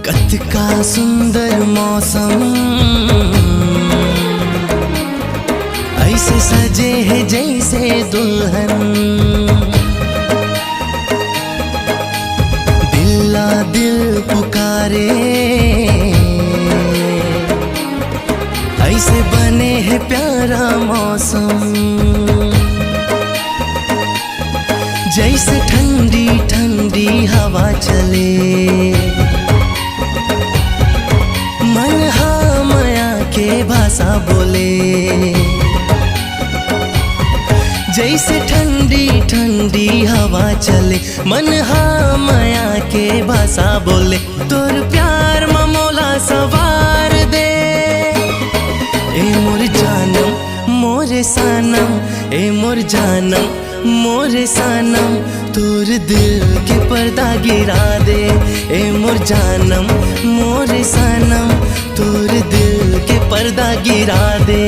कतका सुंदर मौसम ऐसे सजे है जैसे दुल्हन। दिल्ला दिल पुकारे ऐसे बने है प्यारा मौसम। जैसे ठंडी ठंडी हवा चले मन हाँ माया के भाषा बोले। जैसे ठंडी ठंडी हवा चले मन हाँ माया के भाषा बोले। तोर प्यार ममोला सवार दे ए मोर जानम मोरे सनम, ए मोर जानम मोरे सनम। तोर दिल के पर्दा गिरा दे ए मोर जानम मोरे सनम। तोर दिल के पर्दा गिरा दे।